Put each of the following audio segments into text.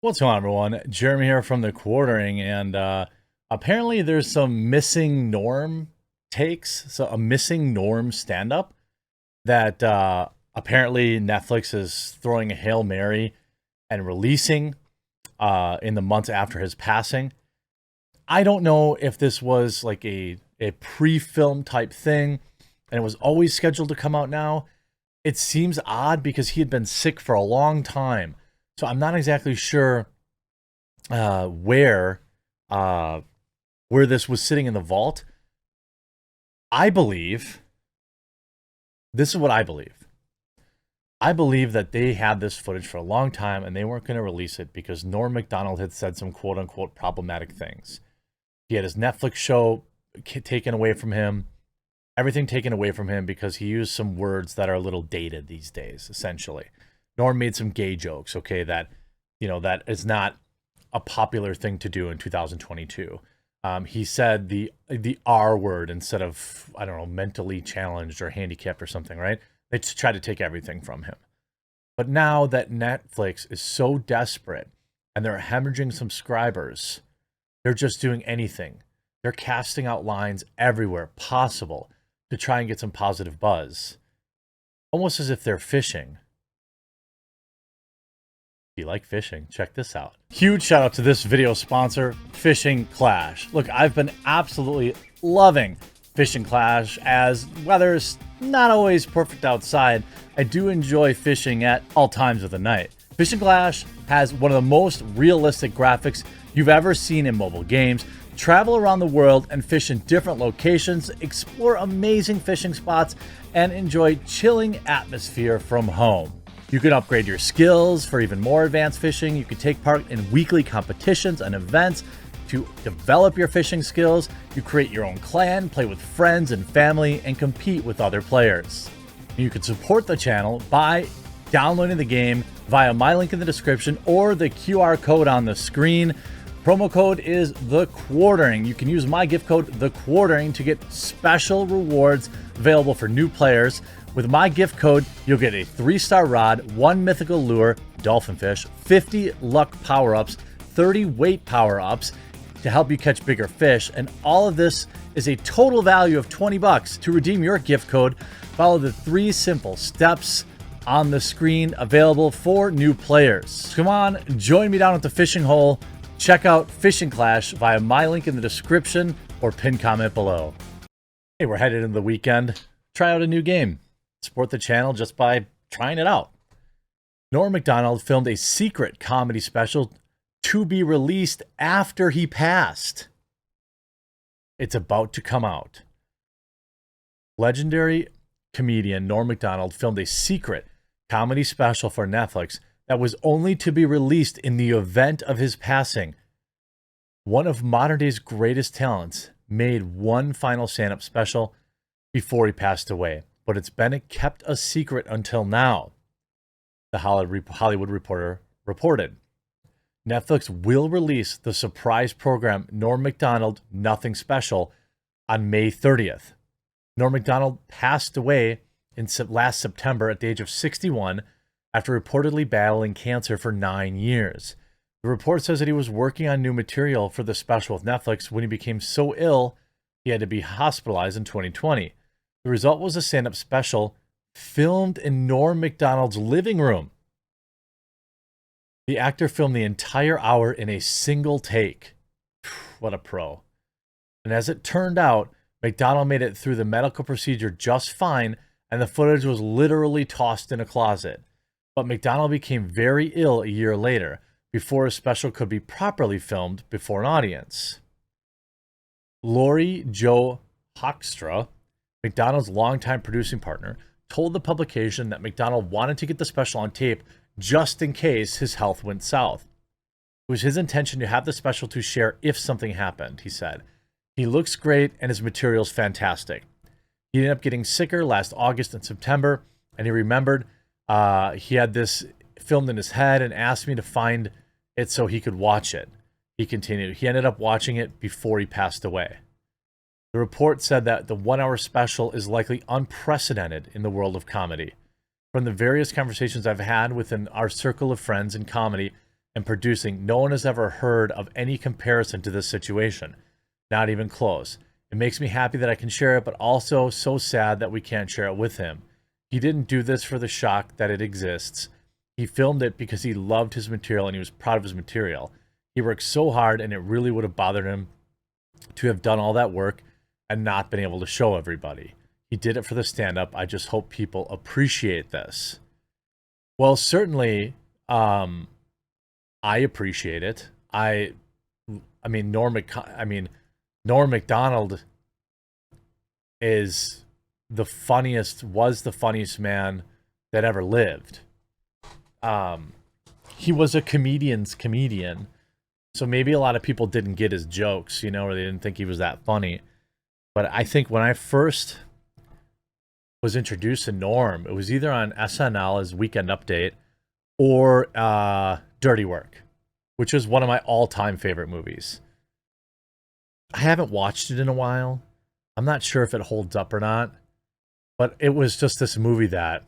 What's going on, everyone? Jeremy here from the Quartering, and apparently there's some missing norm takes, so a missing norm stand-up that apparently Netflix is throwing a Hail Mary and releasing in the months after his passing. I don't know if this was like a pre-film type thing, and it was always scheduled to come out now. It seems odd because he had been sick for a long time. So I'm not exactly sure where this was sitting in the vault. I believe this is what I believe. I believe that they had this footage for a long time and they weren't going to release it because Norm Macdonald had said some quote unquote problematic things. He had his Netflix show taken away from him, everything taken away from him because he used some words that are a little dated these days, essentially. Norm made some gay jokes, okay, that, that is not a popular thing to do in 2022. He said the R word instead of, I don't know, mentally challenged or handicapped or something, right? They just tried to take everything from him. But now that Netflix is so desperate and they're hemorrhaging subscribers, they're just doing anything. They're casting out lines everywhere possible to try and get some positive buzz. Almost as if they're fishing. If you like fishing, check this out. Huge shout out to this video sponsor, Fishing Clash. Look, I've been absolutely loving Fishing Clash, as weather's not always perfect outside. I do enjoy fishing at all times of the night. Fishing Clash has one of the most realistic graphics you've ever seen in mobile games. Travel around the world and fish in different locations, explore amazing fishing spots, and enjoy chilling atmosphere from home. You can upgrade your skills for even more advanced fishing. You can take part in weekly competitions and events to develop your fishing skills. You create your own clan, play with friends and family, and compete with other players. You can support the channel by downloading the game via my link in the description or the QR code on the screen. Promo code is The Quartering. You can use my gift code The Quartering to get special rewards available for new players. With my gift code, you'll get a 3-star rod, 1 mythical lure, dolphin fish, 50 luck power-ups, 30 weight power-ups to help you catch bigger fish, and all of this is a total value of $20. To redeem your gift code, follow the 3 simple steps on the screen available for new players. Come on, join me down at the fishing hole. Check out Fishing Clash via my link in the description or pinned comment below. Hey, we're headed into the weekend. Try out a new game. Support the channel just by trying it out. Norm Macdonald filmed a secret comedy special to be released after he passed. It's about to come out. Legendary comedian Norm Macdonald filmed a secret comedy special for Netflix that was only to be released in the event of his passing. One of modern day's greatest talents made one final stand-up special before he passed away, but it's been kept a secret until now, the Hollywood Reporter reported. Netflix will release the surprise program Norm Macdonald Nothing Special on May 30th. Norm Macdonald passed away in last September at the age of 61 after reportedly battling cancer for 9 years. The report says that he was working on new material for the special with Netflix when he became so ill he had to be hospitalized in 2020. The result was a stand-up special filmed in Norm Macdonald's living room. The actor filmed the entire hour in a single take. What a pro. And as it turned out, Macdonald made it through the medical procedure just fine, and the footage was literally tossed in a closet. But Macdonald became very ill a year later, before his special could be properly filmed before an audience. Lori Jo Hoekstra, Macdonald's longtime producing partner, told the publication that Macdonald wanted to get the special on tape just in case his health went south. It was his intention to have the special to share if something happened, he said. He looks great and his material's fantastic. He ended up getting sicker last August and September, and he remembered he had this filmed in his head and asked me to find it so he could watch it. He continued. He ended up watching it before he passed away. The report said that the 1-hour special is likely unprecedented in the world of comedy. From the various conversations I've had within our circle of friends in comedy and producing, no one has ever heard of any comparison to this situation. Not even close. It makes me happy that I can share it, but also so sad that we can't share it with him. He didn't do this for the shock that it exists. He filmed it because he loved his material and he was proud of his material. He worked so hard, and it really would have bothered him to have done all that work and not been able to show everybody. He did it for the stand-up. I just hope people appreciate this. Well, certainly, I appreciate it. I mean, Norm Macdonald was the funniest man that ever lived. He was a comedian's comedian. So maybe a lot of people didn't get his jokes, you know, or they didn't think he was that funny. But I think when I first was introduced to Norm, it was either on SNL as Weekend Update or Dirty Work, which is one of my all-time favorite movies. I haven't watched it in a while. I'm not sure if it holds up or not, but it was just this movie that,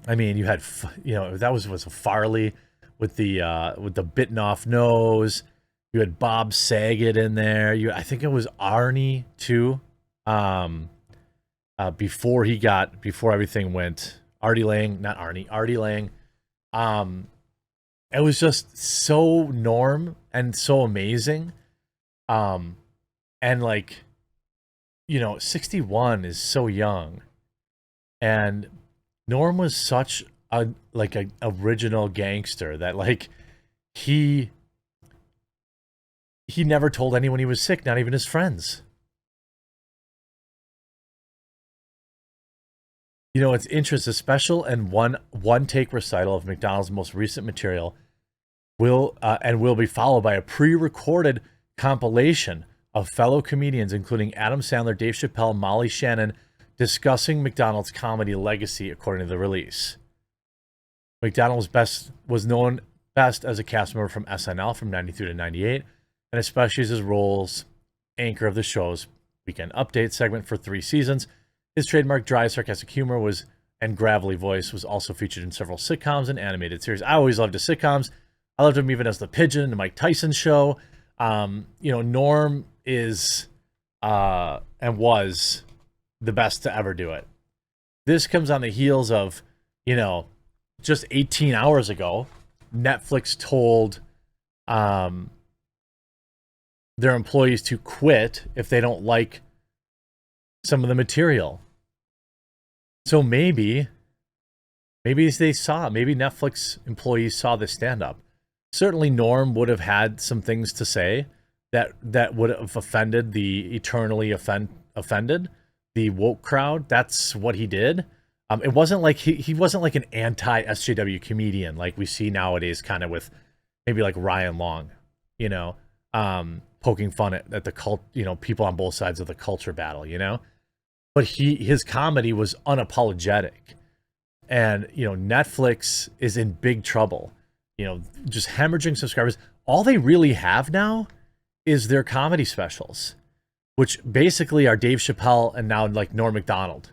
I mean, you had, you know, that was a Farley with the bitten off nose. You had Bob Saget in there. I think it was Arnie too. Before everything went Artie Lang. It was just so Norm and so amazing. And like, you know, 61 is so young, and Norm was such a original gangster that like he never told anyone he was sick, not even his friends. You know, it's interesting. A special and one take recital of Macdonald's most recent material will be followed by a pre-recorded compilation of fellow comedians, including Adam Sandler, Dave Chappelle, Molly Shannon, discussing Macdonald's comedy legacy, according to the release. Macdonald was known best as a cast member from SNL from 93 to 98, and especially as his roles anchor of the show's Weekend Update segment for 3 seasons. His trademark dry, sarcastic humor and gravelly voice was also featured in several sitcoms and animated series. I always loved his sitcoms. I loved him even as the Pigeon in the Mike Tyson show. You know, Norm is and was the best to ever do it. This comes on the heels of, you know, just 18 hours ago, Netflix told their employees to quit if they don't like some of the material. So maybe Netflix employees saw the stand-up. Certainly Norm would have had some things to say that would have offended the eternally offended, the woke crowd. That's what he did. It wasn't like he wasn't like an anti-SJW comedian like we see nowadays, kind of with maybe like Ryan Long, you know, poking fun at the cult, you know, people on both sides of the culture battle, you know. But his comedy was unapologetic, and you know, Netflix is in big trouble. You know, just hemorrhaging subscribers. All they really have now is their comedy specials, which basically are Dave Chappelle and now like Norm Macdonald.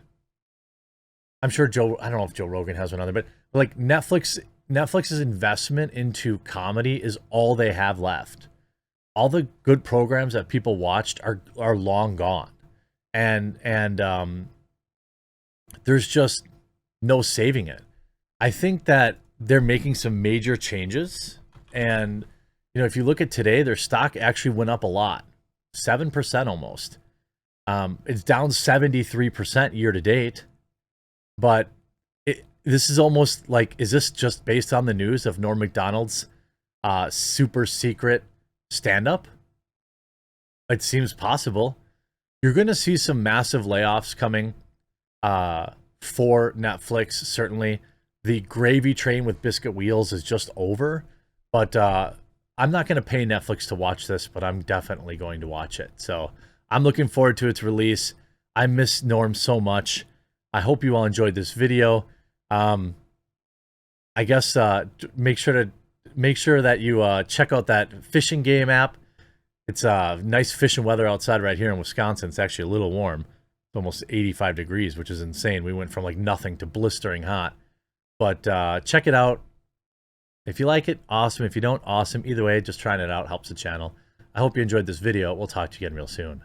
I'm sure I don't know if Joe Rogan has one other, but like Netflix's investment into comedy is all they have left. All the good programs that people watched are long gone. And there's just no saving it. I think that they're making some major changes, and you know, if you look at today, their stock actually went up a lot, 7% almost. It's down 73% year to date, but this is almost like, is this just based on the news of Norm Macdonald's super secret stand-up? It seems possible. You're going to see some massive layoffs coming for Netflix, certainly. The gravy train with biscuit wheels is just over, but I'm not going to pay Netflix to watch this, but I'm definitely going to watch it. So I'm looking forward to its release. I miss Norm so much. I hope you all enjoyed this video. I guess make sure that you check out that fishing game app. It's nice fishing weather outside right here in Wisconsin. It's actually a little warm. It's almost 85 degrees, which is insane. We went from like nothing to blistering hot. But check it out. If you like it, awesome. If you don't, awesome. Either way, just trying it out helps the channel. I hope you enjoyed this video. We'll talk to you again real soon.